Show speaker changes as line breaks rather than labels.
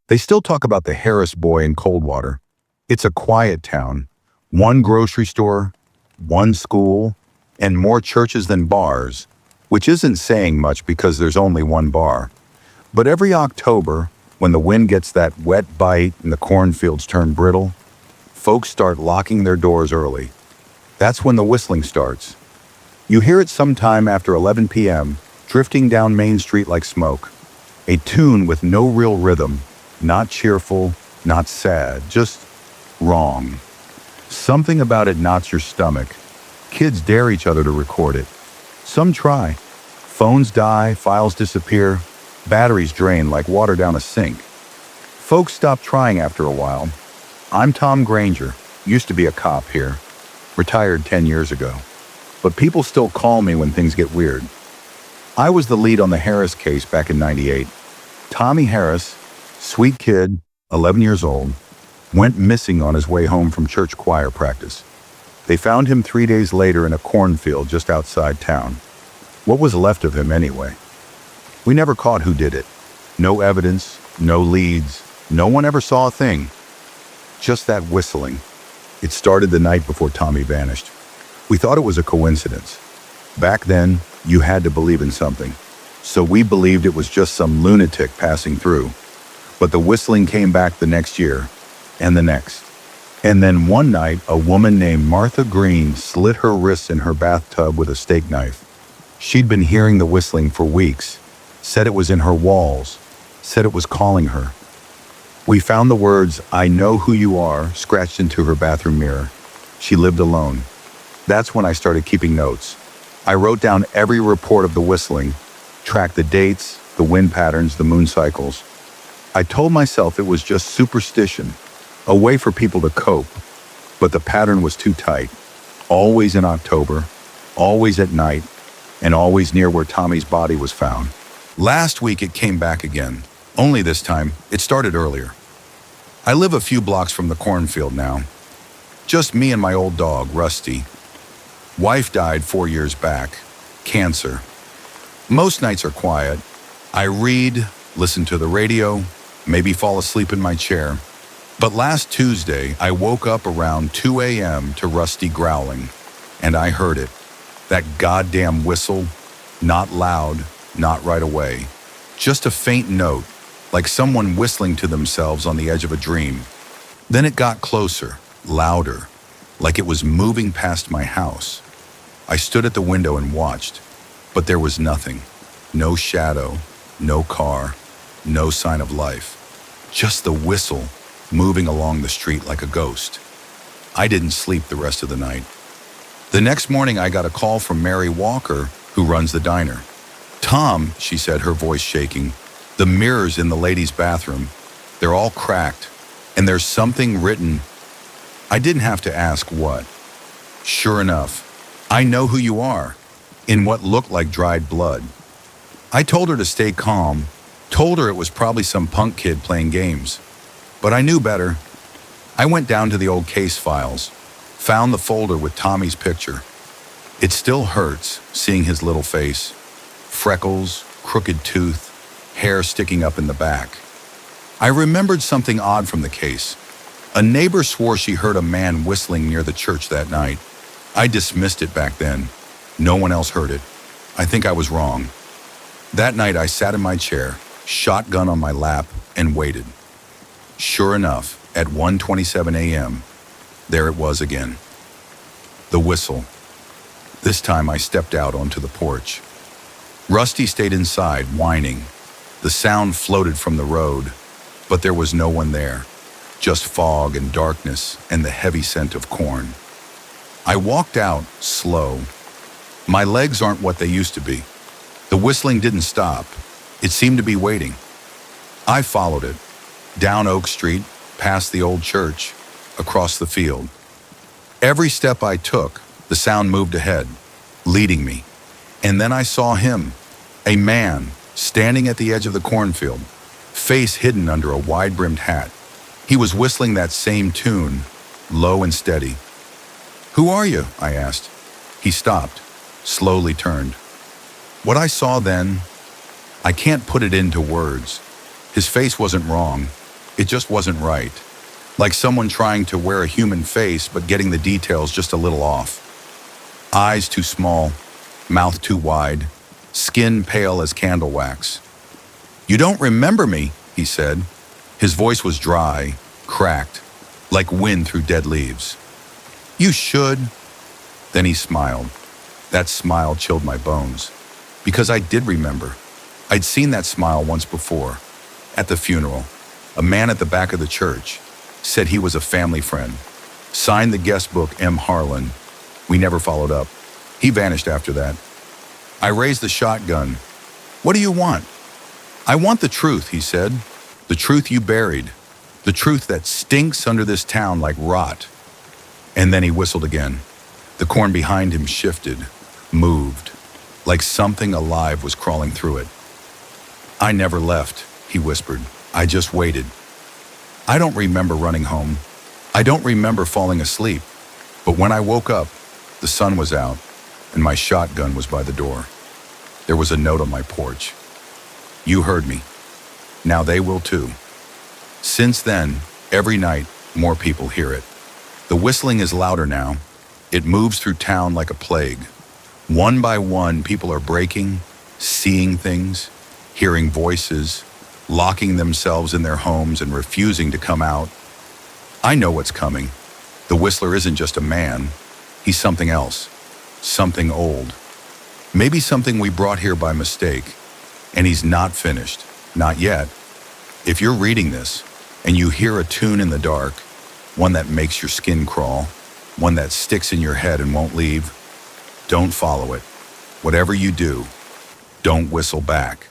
They still talk about the Harris boy in Coldwater. It's a quiet town. One grocery store, one school, and more churches than bars, which isn't saying much because there's only one bar. But every October, when the wind gets that wet bite and the cornfields turn brittle, folks start locking their doors early. That's when the whistling starts. You hear it sometime after 11 p.m., drifting down Main Street like smoke. A tune with no real rhythm, not cheerful, not sad, just wrong. Something about it knots your stomach. Kids dare each other to record it. Some try. Phones die, files disappear, batteries drain like water down a sink. Folks stop trying after a while. I'm Tom Granger, used to be a cop here, retired 10 years ago. But people still call me when things get weird. I was the lead on the Harris case back in '98. Tommy Harris, sweet kid, 11 years old, went missing on his way home from church choir practice. They found him 3 days later in a cornfield just outside town. What was left of him anyway? We never caught who did it. No evidence, no leads, no one ever saw a thing. Just that whistling. It started the night before Tommy vanished. We thought it was a coincidence. Back then, you had to believe in something. So we believed it was just some lunatic passing through. But the whistling came back the next year, and the next. And then one night, a woman named Martha Green slit her wrists in her bathtub with a steak knife. She'd been hearing the whistling for weeks, said it was in her walls, said it was calling her. We found the words, "I know who you are," scratched into her bathroom mirror. She lived alone. That's when I started keeping notes. I wrote down every report of the whistling, tracked the dates, the wind patterns, the moon cycles. I told myself it was just superstition, a way for people to cope. But the pattern was too tight. Always in October, always at night, and always near where Tommy's body was found. Last week it came back again, only this time it started earlier. I live a few blocks from the cornfield now. Just me and my old dog, Rusty. Wife died 4 years back, cancer. Most nights are quiet. I read, listen to the radio, maybe fall asleep in my chair. But last Tuesday, I woke up around 2 a.m. to Rusty growling, and I heard it. That goddamn whistle, not loud, not right away. Just a faint note, like someone whistling to themselves on the edge of a dream. Then it got closer, louder, like it was moving past my house. I stood at the window and watched, but there was nothing. No shadow, no car, no sign of life. Just the whistle, moving along the street like a ghost. I didn't sleep the rest of the night. The next morning, I got a call from Mary Walker, who runs the diner. "Tom," she said, her voice shaking, "the mirrors in the ladies' bathroom, they're all cracked, and there's something written." I didn't have to ask what. Sure enough, "I know who you are," in what looked like dried blood. I told her to stay calm, told her it was probably some punk kid playing games. But I knew better. I went down to the old case files, found the folder with Tommy's picture. It still hurts, seeing his little face. Freckles, crooked tooth, hair sticking up in the back. I remembered something odd from the case. A neighbor swore she heard a man whistling near the church that night. I dismissed it back then. No one else heard it. I think I was wrong. That night I sat in my chair, shotgun on my lap, and waited. Sure enough, at 1:27 a.m., there it was again. The whistle. This time I stepped out onto the porch. Rusty stayed inside, whining. The sound floated from the road, but there was no one there. Just fog and darkness and the heavy scent of corn. I walked out, slow. My legs aren't what they used to be. The whistling didn't stop. It seemed to be waiting. I followed it. Down Oak Street, past the old church, across the field. Every step I took, the sound moved ahead, leading me. And then I saw him, a man, standing at the edge of the cornfield, face hidden under a wide-brimmed hat. He was whistling that same tune, low and steady. "Who are you?" I asked. He stopped, slowly turned. What I saw then, I can't put it into words. His face wasn't wrong. It just wasn't right. Like someone trying to wear a human face but getting the details just a little off. Eyes too small, mouth too wide, skin pale as candle wax. "You don't remember me," he said. His voice was dry, cracked, like wind through dead leaves. "You should." Then he smiled. That smile chilled my bones. Because I did remember. I'd seen that smile once before. At the funeral, a man at the back of the church said he was a family friend. Signed the guest book M. Harlan. We never followed up. He vanished after that. I raised the shotgun. "What do you want?" "I want the truth," he said. "The truth you buried. The truth that stinks under this town like rot." And then he whistled again. The corn behind him shifted, moved, like something alive was crawling through it. "I never left," he whispered. "I just waited." I don't remember running home. I don't remember falling asleep. But when I woke up, the sun was out, and my shotgun was by the door. There was a note on my porch. "You heard me. Now they will too." Since then, every night, more people hear it. The whistling is louder now. It moves through town like a plague. One by one, people are breaking, seeing things, hearing voices, locking themselves in their homes and refusing to come out. I know what's coming. The whistler isn't just a man. He's something else. Something old. Maybe something we brought here by mistake. And he's not finished. Not yet. If you're reading this, and you hear a tune in the dark, one that makes your skin crawl, one that sticks in your head and won't leave, don't follow it. Whatever you do, don't whistle back.